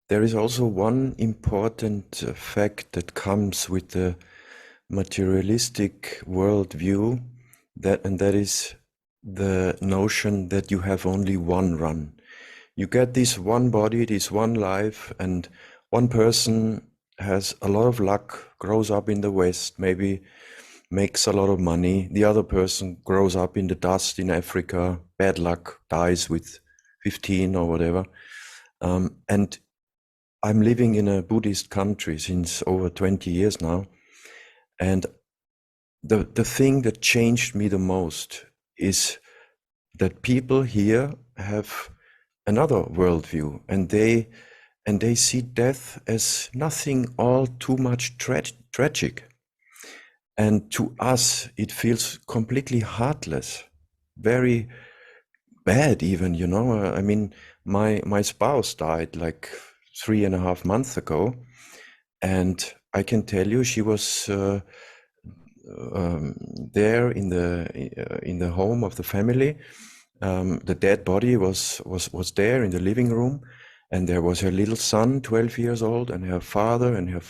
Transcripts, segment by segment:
there is also one important fact that comes with the materialistic worldview, and that is the notion that you have only one run. You get this one body, this one life, and one person has a lot of luck, grows up in the West, maybe makes a lot of money. The other person grows up in the dust in Africa, bad luck, dies with 15 or whatever. And I'm living in a Buddhist country since over 20 years now. And the thing that changed me the most is that people here have another worldview, and they see death as nothing all too much tragic. And to us, it feels completely heartless, very bad even, you know. I mean, my spouse died like 3.5 months ago, and I can tell you she was there in the home of the family. The dead body was there in the living room, and there was her little son, 12 years old, and her father and her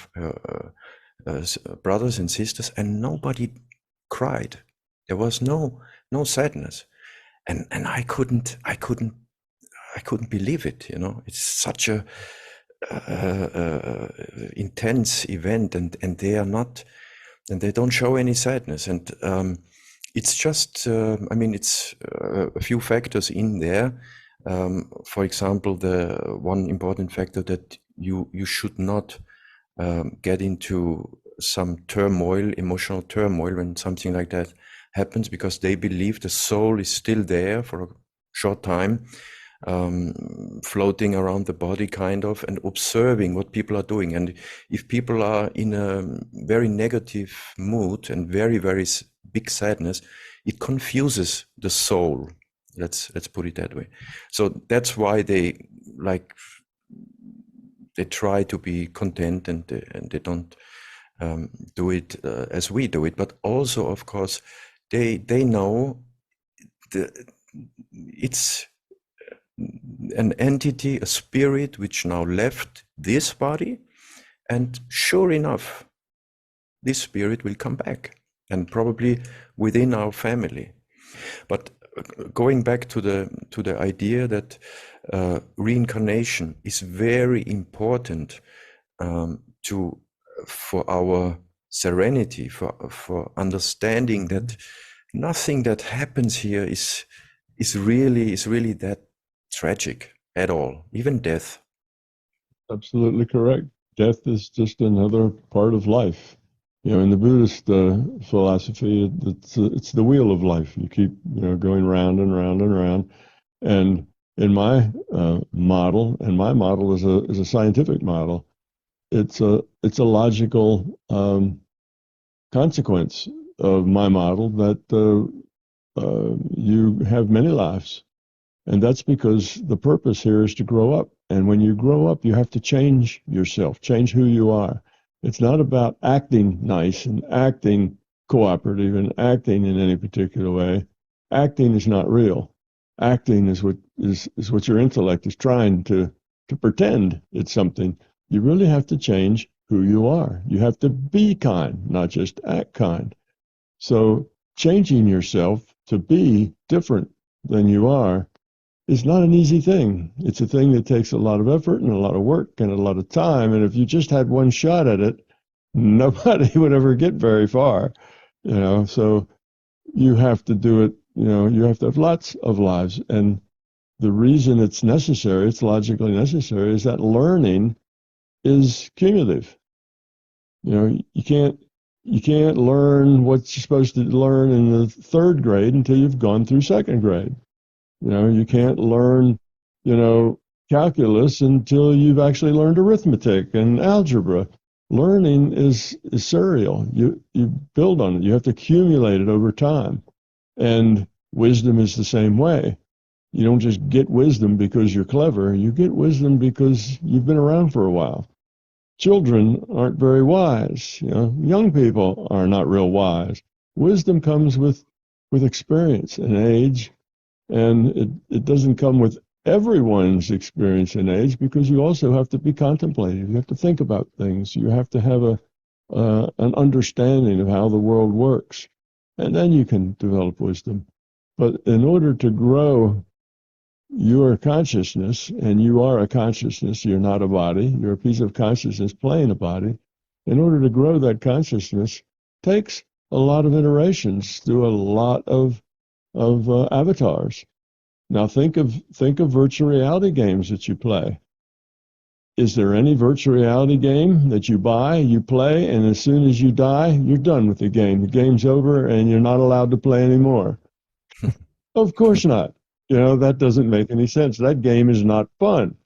brothers and sisters, and nobody cried. There was no sadness, and I couldn't believe it. You know, it's such a intense event, and they are not, and they don't show any sadness, and it's just I mean, it's a few factors in there. For example, the one important factor that you should not get into some turmoil, emotional turmoil, when something like that happens, because they believe the soul is still there for a short time, floating around the body kind of, and observing what people are doing. And if people are in a very negative mood and very big sadness, it confuses the soul. Let's put it that way. So that's why they try to be content, and they don't do it as we do it. But also, of course, they know it's an entity, a spirit, which now left this body, and sure enough, this spirit will come back, and probably within our family. But going back to the idea that reincarnation is very important for our serenity, for understanding that nothing that happens here is really that tragic at all, even death. Absolutely correct. Death is just another part of life. You know, in the Buddhist philosophy, it's the wheel of life. You keep, going round and round and round. And in my model, and my model is a scientific model, it's a logical consequence of my model that you have many lives. And that's because the purpose here is to grow up. And when you grow up, you have to change yourself, change who you are. It's not about acting nice and acting cooperative and acting in any particular way. Acting is not real. Acting is what your intellect is trying to pretend it's something. You really have to change who you are. You have to be kind, not just act kind. So changing yourself to be different than you are is not an easy thing. It's a thing that takes a lot of effort and a lot of work and a lot of time. And if you just had one shot at it, nobody would ever get very far, So you have to do it, you have to have lots of lives. And the reason it's necessary, it's logically necessary, is that learning is cumulative. You can't learn what you're supposed to learn in the third grade until you've gone through second grade. You can't learn, calculus until you've actually learned arithmetic and algebra. Learning is serial. You build on it. You have to accumulate it over time. And wisdom is the same way. You don't just get wisdom because you're clever. You get wisdom because you've been around for a while. Children aren't very wise. Young people are not real wise. Wisdom comes with experience and age. And it doesn't come with everyone's experiencing age because you also have to be contemplative. You have to think about things. You have to have an understanding of how the world works, and then you can develop wisdom. But in order to grow your consciousness, and you are a consciousness, you're not a body, you're a piece of consciousness playing a body. In order to grow that consciousness takes a lot of iterations through a lot of avatars. Now think of virtual reality games that you play. Is there any virtual reality game that you buy, you play, and as soon as you die, you're done with the game? The game's over and you're not allowed to play anymore. Of course not. You know, that doesn't make any sense. That game is not fun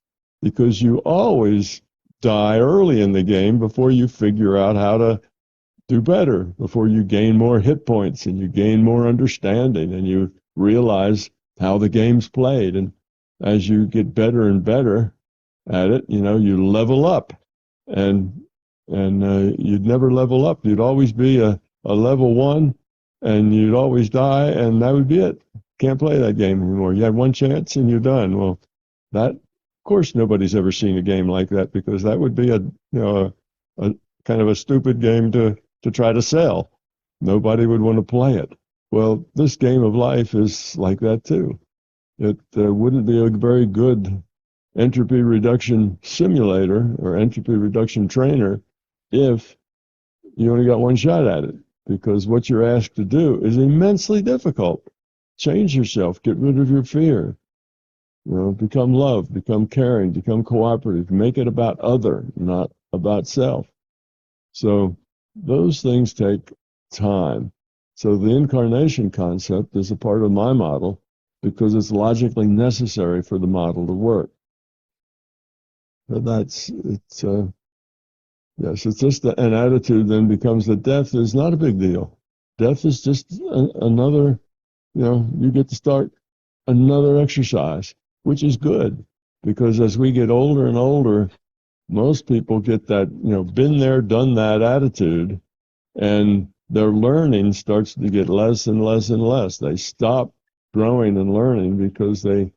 because you always die early in the game before you figure out how to do better, before you gain more hit points and you gain more understanding and you realize how the game's played. And as you get better and better at it, you know, you level up. And you'd never level up. You'd always be a level one and you'd always die, and that would be it. Can't play that game anymore. You had one chance and you're done. Well, that, of course, nobody's ever seen a game like that because that would be a kind of a stupid game to try to sell. Nobody would want to play it. Well, this game of life is like that too. It wouldn't be a very good entropy reduction simulator or entropy reduction trainer if you only got one shot at it, because what you're asked to do is immensely difficult. Change yourself, get rid of your fear, you know, become love, become caring, become cooperative, make it about other, not about self. So those things take time. So the incarnation concept is a part of my model because it's logically necessary for the model to work. But yes, it's just an attitude then becomes that death is not a big deal. Death is just another, you know, you get to start another exercise, which is good because as we get older and older, most people get that, you know, been there, done that attitude, and their learning starts to get less and less and less. They stop growing and learning because they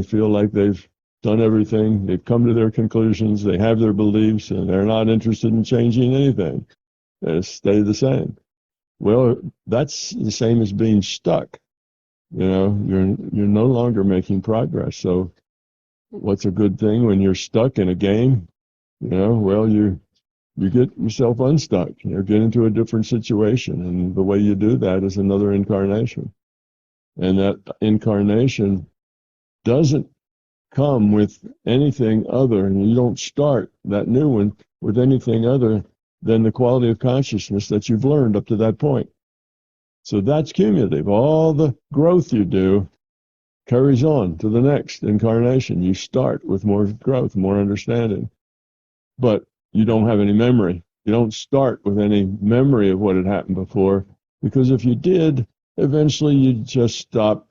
feel like they've done everything, they've come to their conclusions, they have their beliefs, and they're not interested in changing anything. They stay the same. Well, that's the same as being stuck. You know, you're no longer making progress. So what's a good thing when you're stuck in a game? You know, well, you get yourself unstuck. You know, get into a different situation. And the way you do that is another incarnation. And that incarnation doesn't come with anything other, and you don't start that new one with anything other than the quality of consciousness that you've learned up to that point. So that's cumulative. All the growth you do carries on to the next incarnation. You start with more growth, more understanding, but you don't have any memory. You don't start with any memory of what had happened before, because if you did, eventually you'd just stop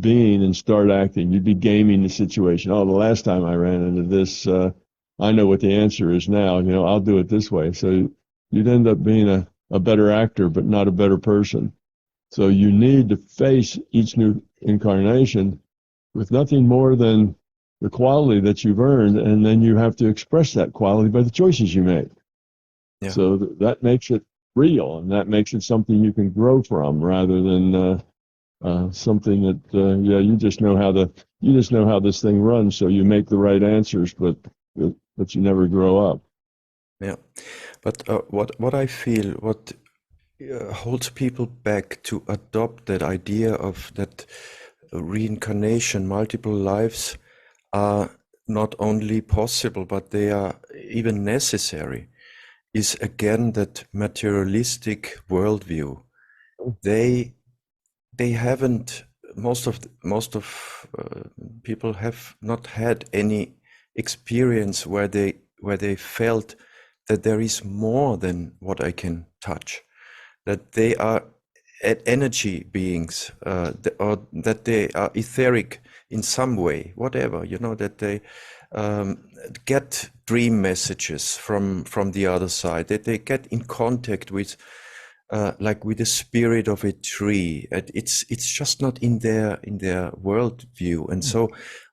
being and start acting. You'd be gaming the situation. Oh, the last time I ran into this, I know what the answer is now. You know, I'll do it this way. So you'd end up being a better actor, but not a better person. So you need to face each new incarnation with nothing more than the quality that you've earned, and then you have to express that quality by the choices you make. Yeah. So that makes it real, and that makes it something you can grow from, rather than something that you just know how this thing runs, so you make the right answers, but you never grow up. Yeah, but what I feel, what holds people back to adopt that idea of that reincarnation, multiple lives are not only possible, but they are even necessary, is again that materialistic worldview. They haven't, most of people have not had any experience where they felt that there is more than what I can touch, that they are energy beings, or that they are etheric in some way, whatever, you know, that they get dream messages from the other side, that they get in contact with like with the spirit of a tree. It's just not in their worldview, and so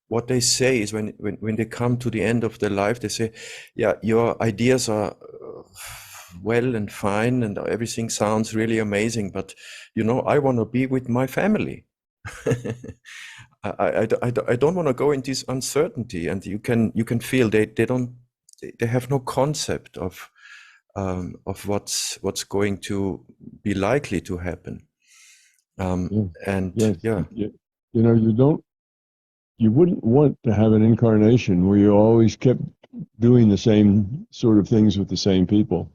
what they say is when they come to the end of their life, they say, yeah, your ideas are well and fine and everything sounds really amazing, but I want to be with my family. I don't want to go in this uncertainty, and you can feel they have no concept of what's going to be likely to happen. Yeah. And Yes. yeah, You know, you wouldn't want to have an incarnation where you always kept doing the same sort of things with the same people.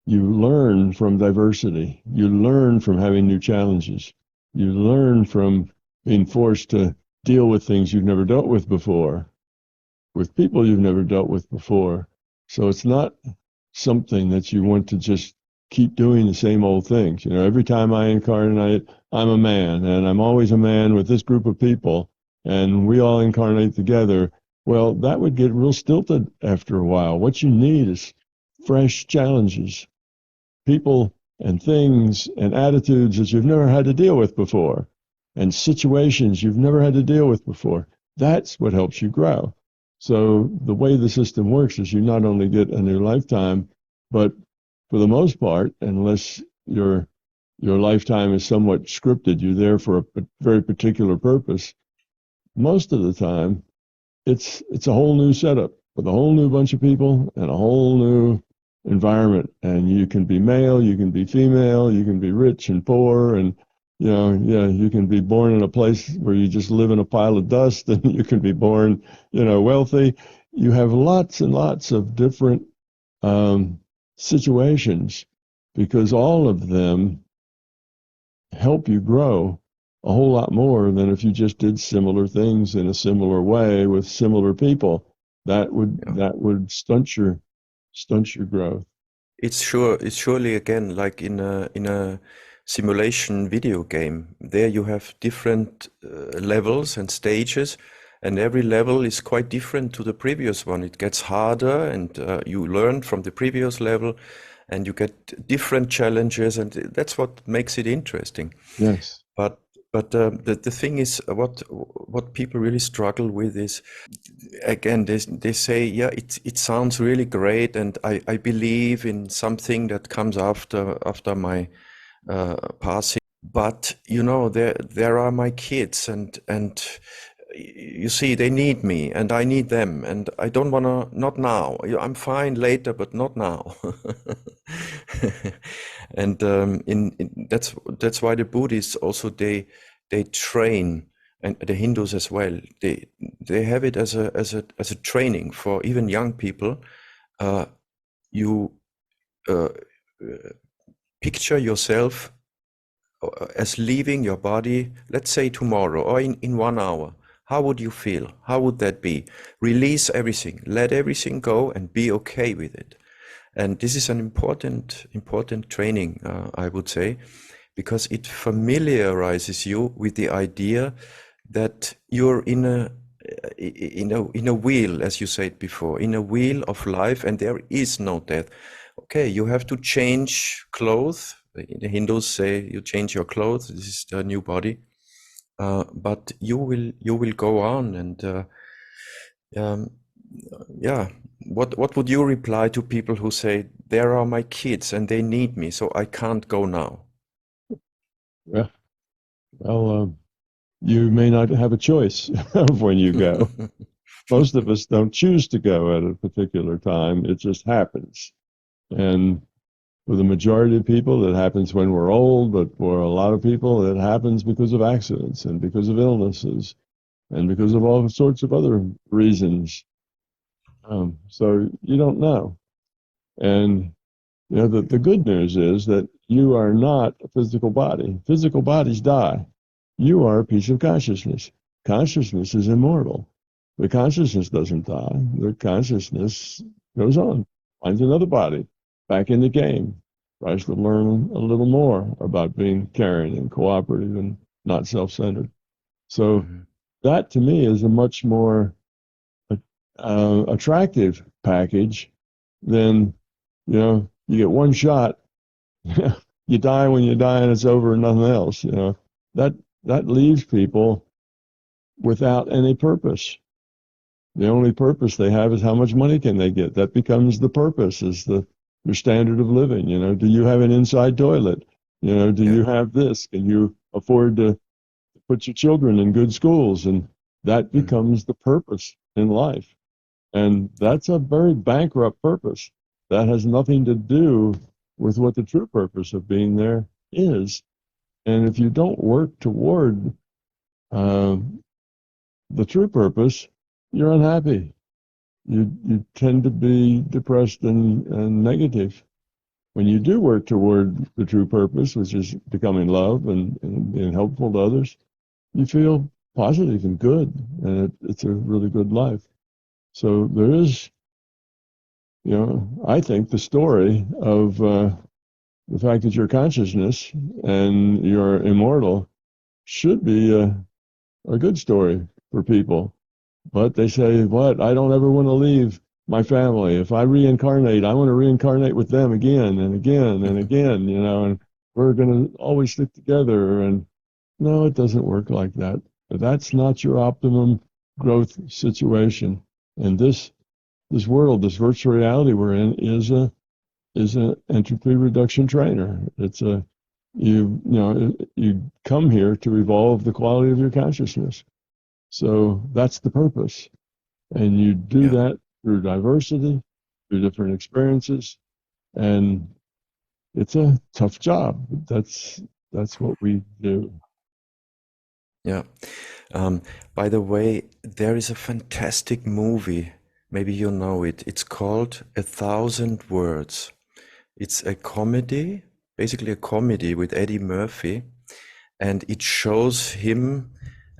You learn from diversity. You learn from having new challenges. You learn from being forced to deal with things you've never dealt with before, with people you've never dealt with before. So it's not something that you want to just keep doing the same old things. You know, every time I incarnate, I'm a man, and I'm always a man with this group of people, and we all incarnate together. Well, that would get real stilted after a while. What you need is fresh challenges, people and things and attitudes that you've never had to deal with before, and situations you've never had to deal with before. That's what helps you grow. So the way the system works is you not only get a new lifetime, but for the most part, unless your lifetime is somewhat scripted, you're there for a very particular purpose. Most of the time, it's a whole new setup with a whole new bunch of people and a whole new environment. And you can be male, you can be female, you can be rich and poor, and yeah, you can be born in a place where you just live in a pile of dust, and you can be born, wealthy. You have lots and lots of different um, situations because all of them help you grow a whole lot more than if you just did similar things in a similar way with similar people. That would yeah. that would stunt your growth. It's surely again like in a simulation video game. There you have different levels and stages, and every level is quite different to the previous one. It gets harder, and you learn from the previous level, and you get different challenges, and that's what makes it interesting. Yes. But the thing is, what people really struggle with is, again, they say, yeah, it sounds really great, and I believe in something that comes after my passing. But there are my kids, and you see, they need me, and I need them, and I don't want to, not now. I'm fine later, but not now. And that's why the Buddhists also they train, and the Hindus as well. They have it as a training for even young people. You uh, picture yourself as leaving your body, let's say tomorrow or in 1 hour. How would you feel? How would that be? Release everything, let everything go, and be okay with it. And this is an important training, I would say, because it familiarizes you with the idea that you're in a wheel, as you said before, in a wheel of life, and there is no death. Okay, you have to change clothes. The Hindus say you change your clothes. This is the new body, but you will go on, and um, yeah. What would you reply to people who say, there are my kids and they need me, so I can't go now? Well, you may not have a choice of when you go. Most of us don't choose to go at a particular time. It just happens. And for the majority of people, it happens when we're old, but for a lot of people, it happens because of accidents and because of illnesses and because of all sorts of other reasons. So you don't know. And the good news is that you are not a physical body. Physical bodies die. You are a piece of consciousness. Consciousness is immortal. The consciousness doesn't die. The consciousness goes on, finds another body, back in the game, tries to learn a little more about being caring and cooperative and not self-centered. So Mhm. that to me is a much more attractive package than, you get one shot, you die when you die and it's over and nothing else. That that leaves people without any purpose. The only purpose they have is how much money can they get. That becomes the purpose, is your standard of living. You know, do you have an inside toilet? You know, do Yeah. you have this? Can you afford to put your children in good schools? And that Mm. becomes the purpose in life. And Yeah. that's a very bankrupt purpose. That has nothing to do with what the true purpose of being there is. And if you don't work toward uh, the true purpose, you're unhappy. You tend to be depressed and negative. When you do work toward the true purpose, which is becoming love and being helpful to others, you feel positive and good, and it's a really good life. So there is, I think the story of the fact that you're consciousness and you're immortal should be a good story for people. But they say, what? I don't ever want to leave my family. If I reincarnate, I want to reincarnate with them again and again and again, and we're going to always stick together. And no, it doesn't work like that. That's not your optimum growth situation. And this world, this virtual reality we're in, is an entropy reduction trainer. It's you come here to evolve the quality of your consciousness. So that's the purpose. And you do Yeah. that through diversity, through different experiences. And it's a tough job. That's what we do. Yeah. Um, by the way, there is a fantastic movie. Maybe you know it. It's called A Thousand Words. It's a comedy, basically a comedy with Eddie Murphy, and it shows him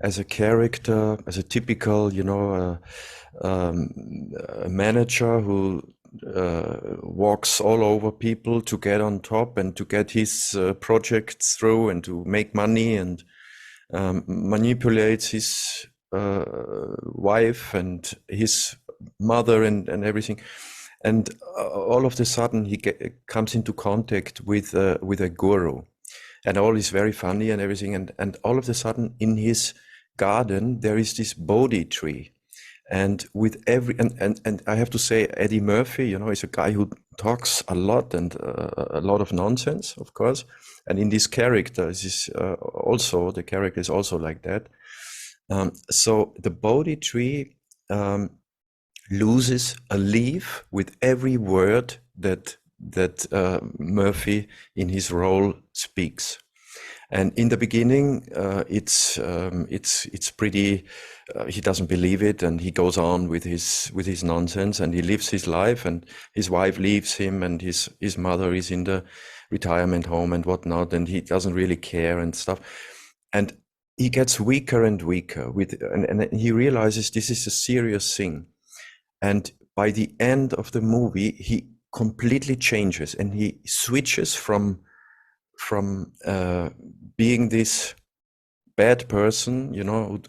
as a character, as a typical, a manager who walks all over people to get on top and to get his projects through and to make money, and manipulates his wife and his mother and everything. And all of a sudden he comes into contact with a guru, and all is very funny and everything. And all of a sudden in his garden there is this Bodhi tree. And with every and I have to say, Eddie Murphy, is a guy who talks a lot and a lot of nonsense, of course. And in this character, this is also the character is also like that. So the Bodhi tree loses a leaf with every word that Murphy in his role speaks. And in the beginning, it's pretty. He doesn't believe it, and he goes on with his nonsense, and he lives his life. And his wife leaves him, and his mother is in the retirement home and whatnot, and he doesn't really care and stuff. And he gets weaker and weaker and he realizes this is a serious thing. And by the end of the movie, he completely changes, and he switches from being this bad person, who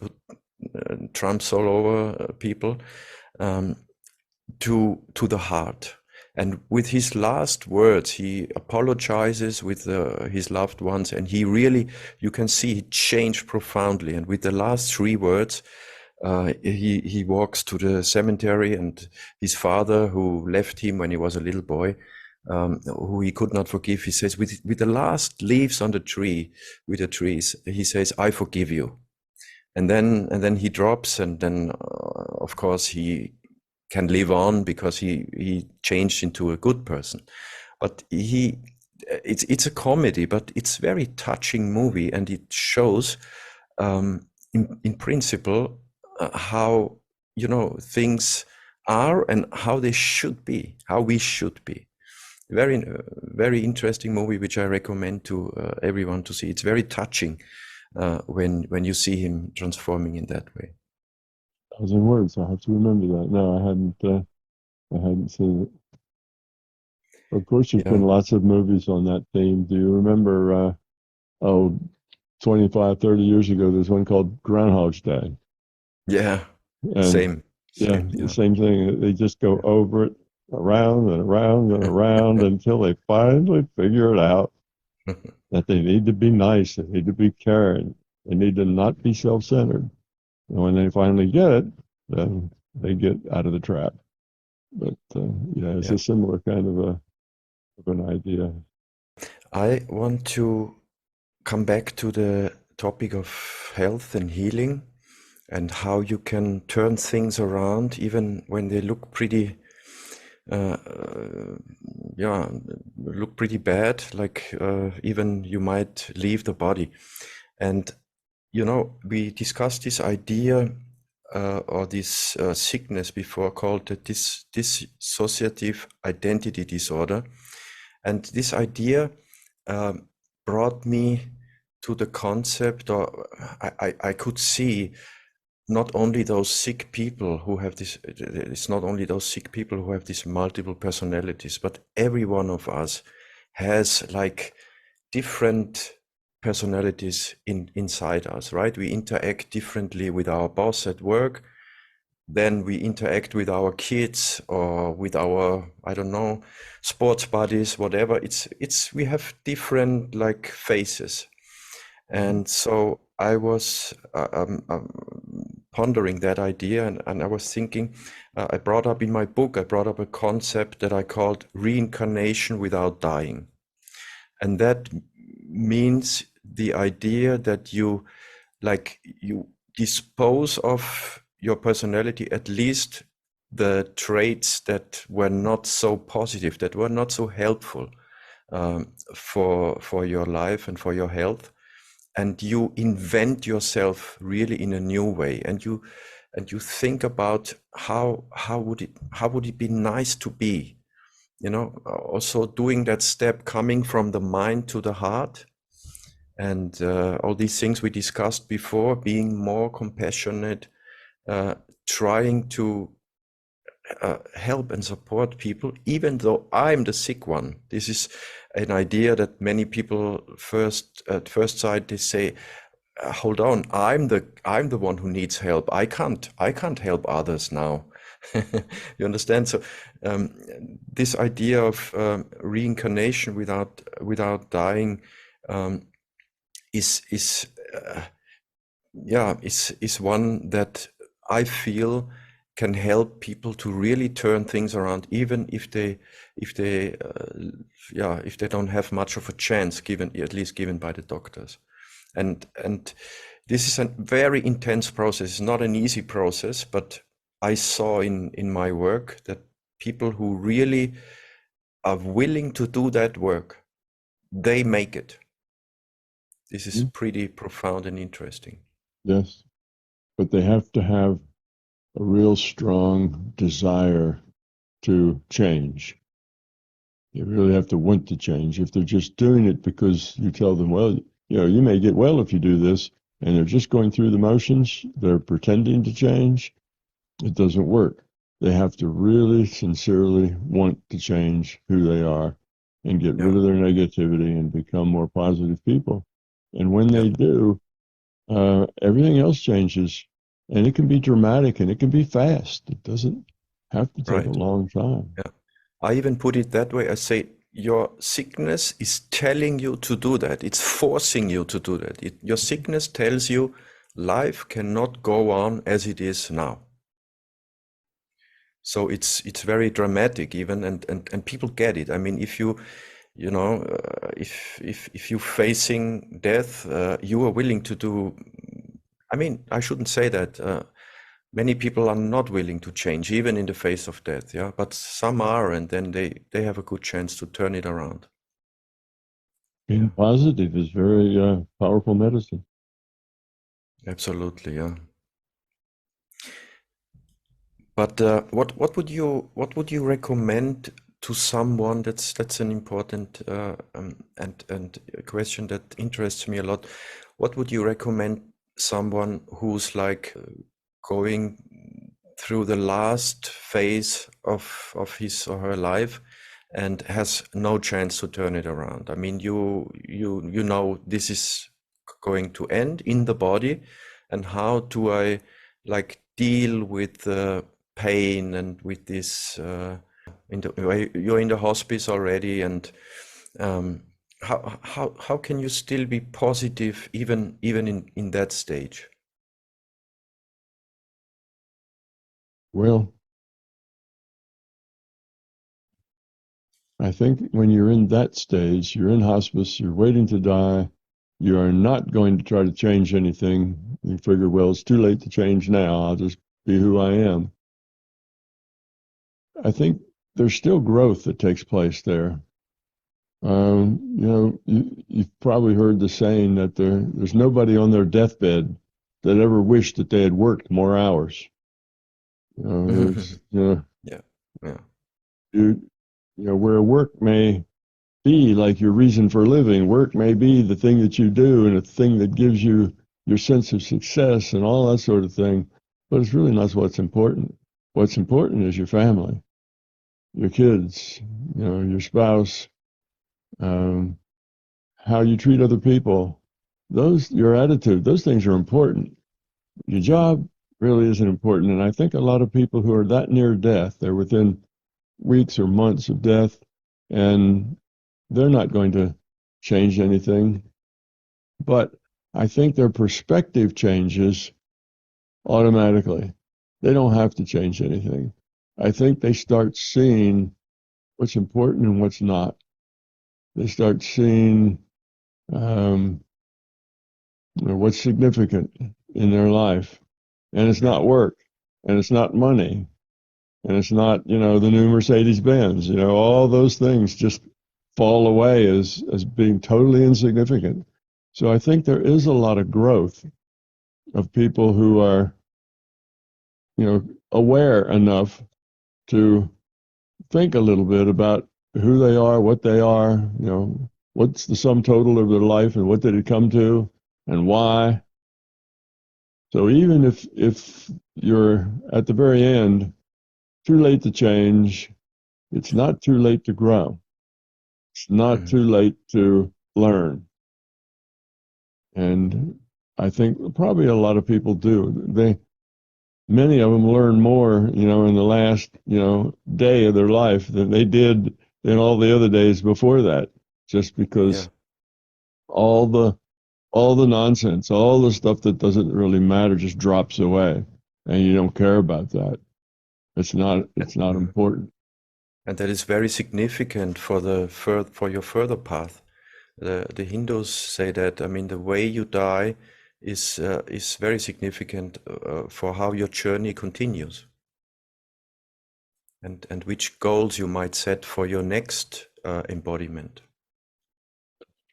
trumps all over people, um, to the heart. And with his last words, he apologizes with his loved ones, and he really, you can see he changed profoundly. And with the last three words, he walks to the cemetery, and his father, who left him when he was a little boy, who he could not forgive, he says, with the last leaves on the tree, with the trees, he says, "I forgive you." And then he drops, and then of course he can live on because he changed into a good person. But it's a comedy, but it's very touching movie, and it shows in principle how things are and how they should be, how we should be. Very interesting movie, which I recommend to everyone to see. It's very touching when you see him transforming in that way. Thousand words. I have to remember that. No, I hadn't seen it. Of course, there's been Yeah, lots of movies on that theme. Do you remember? Oh, 25, 30 years ago, there's one called Groundhog's Day. yeah, And same, yeah, same. the Yeah. same thing. They just go over it around and around and around until they finally figure it out that they need to be nice, they need to be caring, they need to not be self-centered. And when they finally get it, then they get out of the trap. But yeah, it's Yeah. a similar kind of an idea. I want to come back to the topic of health and healing and how you can turn things around even when they look pretty uh, yeah, look pretty bad, like even you might leave the body. And you know, we discussed this idea or this sickness before called the dissociative identity disorder. And this idea um, brought me to the concept, or I could see not only those sick people who have this, it's not only those sick people who have these multiple personalities, but every one of us has like different personalities inside us, right? We interact differently with our boss at work, then we interact with our kids or with our, I don't know, sports buddies, whatever. We have different like faces. And so I was pondering that idea, and I was thinking, I brought up in my book, I brought up a concept that I called reincarnation without dying. And that means the idea that you dispose of your personality, at least the traits that were not so positive, that were not so helpful for your life and for your health, and you invent yourself really in a new way, and you think about how would it be nice to be, you know, also doing that step, coming from the mind to the heart, and all these things we discussed before, being more compassionate, trying to help and support people, even though I'm the sick one. This is an idea that many people at first sight, they say, hold on, I'm the one who needs help. I can't help others now. You understand? So um, this idea of reincarnation without dying um, is one that I feel can help people to really turn things around, even if they if they don't have much of a chance, at least given by the doctors. And this is a very intense process. It's not an easy process, but I saw in my work that people who really are willing to do that work, they make it. This is pretty profound and interesting. Yes, but they have to have a real strong desire to change. You really have to want to change. If they're just doing it because you tell them, well, you know, you may get well if you do this, and they're just going through the motions, they're pretending to change, it doesn't work. They have to really sincerely want to change who they are and get Yeah, rid of their negativity and become more positive people. And when yeah, they do, everything else changes. And it can be dramatic and it can be fast. It doesn't have to take a right. long time. Yeah. I even put it that way. I say your sickness is telling you to do that. It's forcing you to do that. Your sickness tells you life cannot go on as it is now. So it's very dramatic even, and people get it. I mean, if you know, if you're facing death, you are willing to do. I mean, I shouldn't say that. Many people are not willing to change, even in the face of death. Yeah, but some are, and then they have a good chance to turn it around. Being positive is very powerful medicine. Absolutely, yeah. But what would you recommend to someone? That's an important and a question that interests me a lot. What would you recommend someone who's like going through the last phase of his or her life and has no chance to turn it around? I mean, you know this is going to end in the body, and how do I like deal with the pain and with this you're in the hospice already, and um, how can you still be positive even in that stage? Well, I think when you're in that stage, you're in hospice, you're waiting to die, you are not going to try to change anything. You figure, well, it's too late to change now. I'll just be who I am. I think there's still growth that takes place there. You've probably heard the saying that there's nobody on their deathbed that ever wished that they had worked more hours. You know, there's, you know, Yeah, yeah, you, where work may be like your reason for living, work may be the thing that you do and the thing that gives you your sense of success and all that sort of thing. But it's really not what's important. What's important is your family, your kids, your spouse, um, how you treat other people, your attitude, those things are important. Your yeah, job really isn't important. And I think a lot of people who are that near death, they're within weeks or months of death, and they're not going to change anything. But I think their perspective changes automatically. They don't have to change anything. I think they start seeing what's important and what's not. They start seeing um, what's significant in their life. And it's yeah, not work, and it's not money, and it's not, the new Mercedes Benz. All those things just fall away as being totally insignificant. So I think there is a lot of growth of people who are, aware enough to think a little bit about who they are, what they are, what's the sum total of their life and what did it come to and why. So even if you're at the very end, too late to change, it's not too late to grow. It's not mhm, too late to learn. And I think probably a lot of people do. Many of them learn more, in the last, day of their life than they did in all the other days before that, just yeah, because all the all the nonsense, all the stuff that doesn't really matter just drops away and you don't care about that. It's not mhm. important. And that is very significant for for your further path. The Hindus say that, I mean, the way you die is very significant for how your journey continues, and which goals you might set for your next embodiment.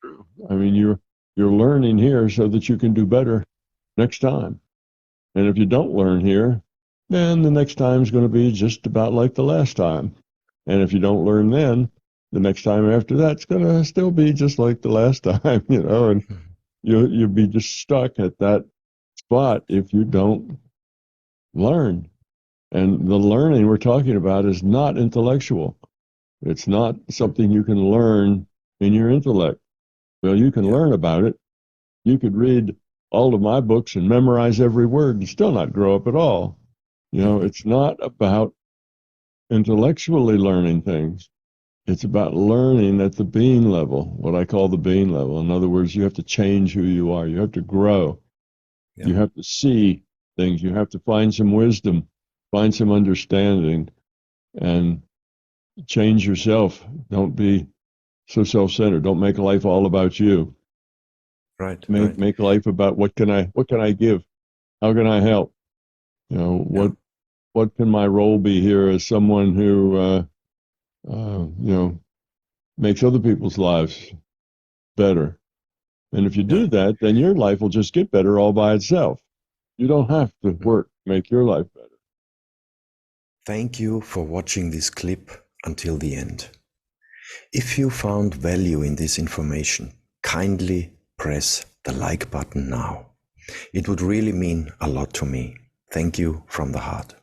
True. I mean, you're learning here so that you can do better next time. And if you don't learn here, then the next time is going to be just about like the last time. And if you don't learn then, the next time after that's going to still be just like the last time, and Mhm. you'll be just stuck at that spot if you don't learn. And the learning we're talking about is not intellectual. It's not something you can learn in your intellect. Well, you can Yeah. learn about it. You could read all of my books and memorize every word and still not grow up at all. It's not about intellectually learning things. It's about learning at the being level, what I call the being level. In other words, you have to change who you are. You have to grow. Yeah. You have to see things. You have to find some wisdom, find some understanding, and change yourself. Don't be so self-centered. Don't make life all about you. Right. Make Right. make life about what can I give? How can I help? You know, Yeah. what can my role be here as someone who makes other people's lives better? And if you Yeah. do that, then your life will just get better all by itself. You don't have to Mm. work to make your life better. Thank you for watching this clip until the end. If you found value in this information, kindly press the like button now. It would really mean a lot to me. Thank you from the heart.